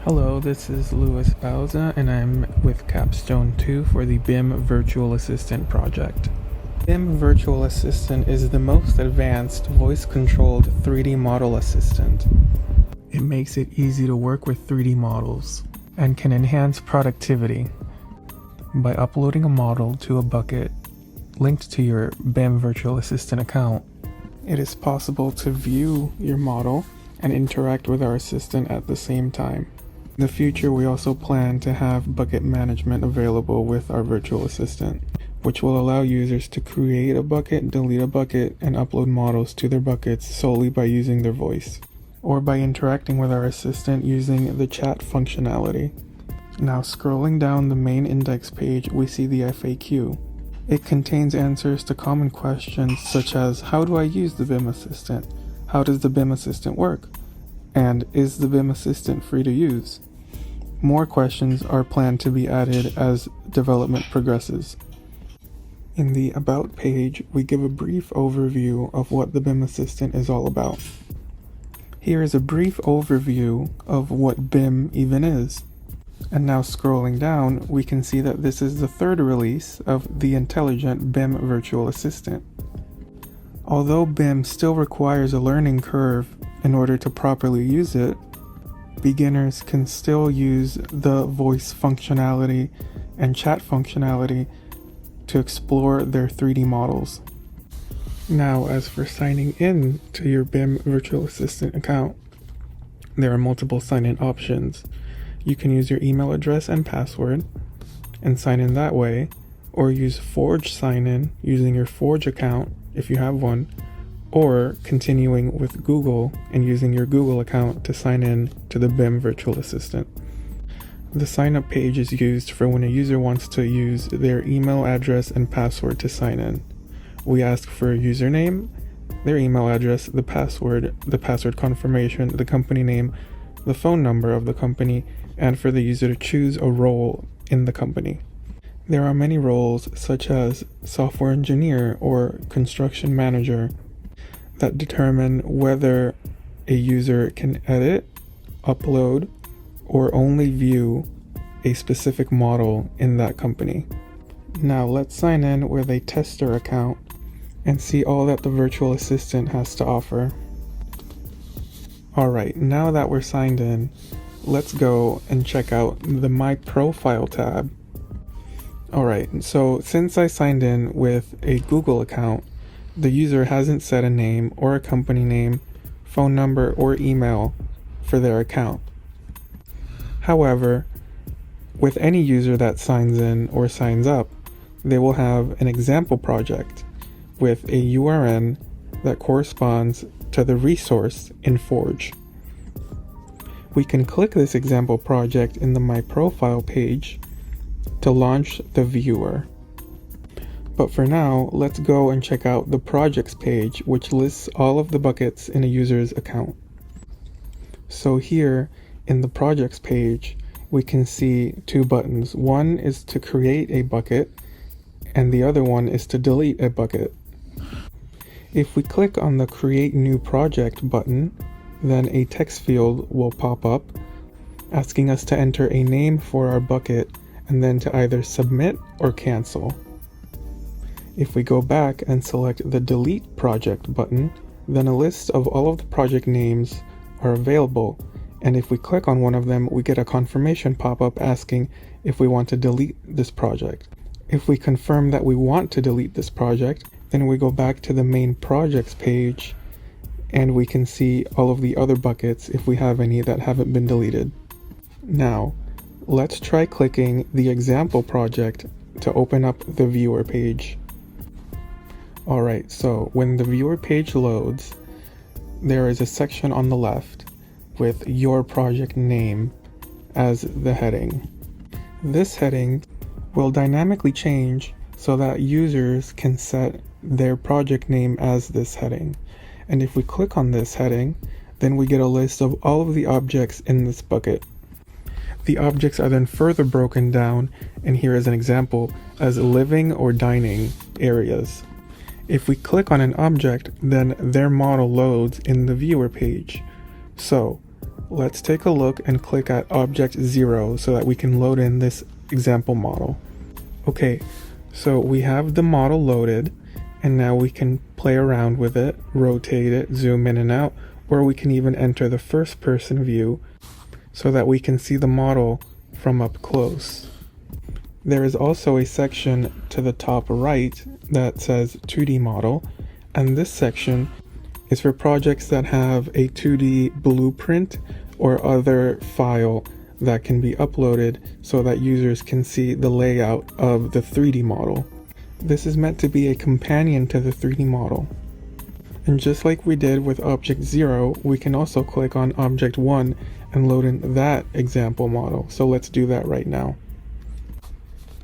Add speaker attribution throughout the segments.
Speaker 1: Hello, this is Bauza, and I'm with Capstone 2 for the BIM Virtual Assistant project. BIM Virtual Assistant is the most advanced voice-controlled 3D model assistant. It makes it easy to work with 3D models and can enhance productivity by uploading a model to a bucket linked to your BIM Virtual Assistant account. It is possible to view your model and interact with our assistant at the same time. In the future, we also plan to have bucket management available with our virtual assistant, which will allow users to create a bucket, delete a bucket, and upload models to their buckets solely by using their voice, or by interacting with our assistant using the chat functionality. Now, scrolling down the main index page, we see the FAQ. It contains answers to common questions such as, how do I use the BIM Assistant? How does the BIM Assistant work? And is the BIM Assistant free to use? More questions are planned to be added as development progresses. In the About page, we give a brief overview of what the BIM Assistant is all about. Here is a brief overview of what BIM even is. And now scrolling down, we can see that this is the third release of the intelligent BIM Virtual Assistant. Although BIM still requires a learning curve in order to properly use it, beginners can still use the voice functionality and chat functionality to explore their 3D models. Now, as for signing in to your BIM Virtual Assistant account, there are multiple sign-in options. You can use your email address and password and sign in that way, or use Forge sign-in using your Forge account if you have one, or continuing with Google and using your Google account to sign in to the BIM Virtual Assistant. The sign-up page is used for when a user wants to use their email address and password to sign in. We ask for a username, their email address, the password confirmation, the company name, the phone number of the company, and for the user to choose a role in the company. There are many roles such as software engineer or construction manager that determine whether a user can edit, upload, or only view a specific model in that company. Now let's sign in with a tester account and see all that the virtual assistant has to offer. Alright, now that we're signed in, let's go and check out the My Profile tab. Alright, so since I signed in with a Google account, the user hasn't set a name or a company name, phone number, or email for their account. However, with any user that signs in or signs up, they will have an example project with a URN that corresponds to the resource in Forge. We can click this example project in the My Profile page to launch the viewer. But for now, let's go and check out the projects page, which lists all of the buckets in a user's account. So here in the projects page, we can see two buttons. One is to create a bucket, and the other one is to delete a bucket. If we click on the Create New Project button, then a text field will pop up asking us to enter a name for our bucket and then to either submit or cancel. If we go back and select the Delete Project button, then a list of all of the project names are available, and if we click on one of them, we get a confirmation pop-up asking if we want to delete this project. If we confirm that we want to delete this project, then we go back to the main projects page, and we can see all of the other buckets if we have any that haven't been deleted. Now, let's try clicking the example project to open up the viewer page. Alright, so when the viewer page loads, there is a section on the left with your project name as the heading. This heading will dynamically change so that users can set their project name as this heading. And if we click on this heading, then we get a list of all of the objects in this bucket. The objects are then further broken down, and here is an example, as living or dining areas. If we click on an object, then their model loads in the viewer page. So Let's take a look and click at Object 0 so that we can load in this example model. Okay, so we have the model loaded, and now we can play around with it, rotate it, zoom in and out, or we can even enter the first person view so that we can see the model from up close. There is also a section to the top right that says 2D model, and this section is for projects that have a 2D blueprint or other file that can be uploaded so that users can see the layout of the 3D model. This is meant to be a companion to the 3D model. And just like we did with Object 0, we can also click on Object 1 and load in that example model. So let's do that right now.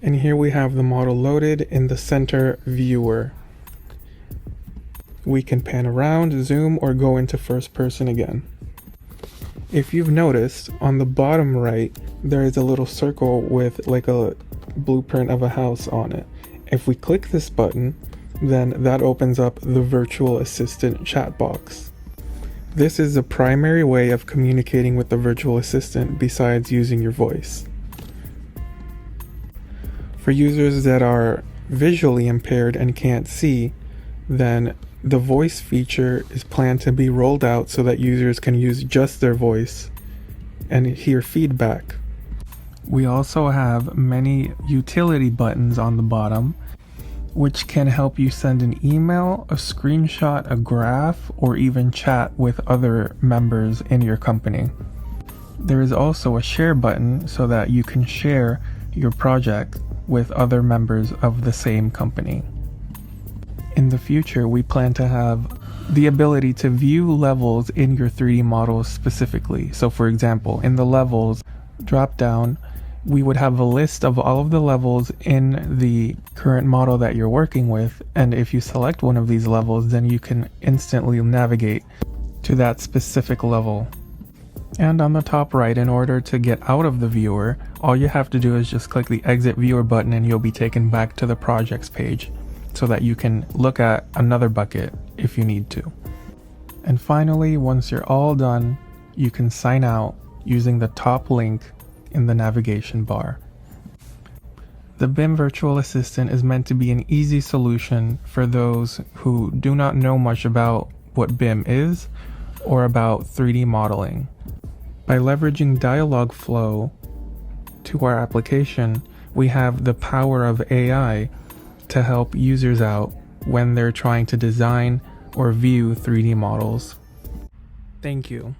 Speaker 1: And here we have the model loaded in the center viewer. We can pan around, zoom, or go into first person again. If you've noticed, on the bottom right, there is a little circle with like a blueprint of a house on it. If we click this button, then that opens up the virtual assistant chat box. This is the primary way of communicating with the virtual assistant besides using your voice. For users that are visually impaired and can't see, then the voice feature is planned to be rolled out so that users can use just their voice and hear feedback. We also have many utility buttons on the bottom, which can help you send an email, a screenshot, a graph, or even chat with other members in your company. There is also a share button so that you can share your project with other members of the same company. In the future, we plan to have the ability to view levels in your 3D models specifically. So for example, in the levels drop down, we would have a list of all of the levels in the current model that you're working with, and if you select one of these levels, then you can instantly navigate to that specific level. And on the top right, in order to get out of the viewer, all you have to do is just click the exit viewer button and you'll be taken back to the projects page so that you can look at another bucket if you need to. And finally, once you're all done, you can sign out using the top link in the navigation bar. The BIM Virtual Assistant is meant to be an easy solution for those who do not know much about what BIM is or about 3D modeling. By leveraging Dialogflow to our application, we have the power of AI to help users out when they're trying to design or view 3D models. Thank you.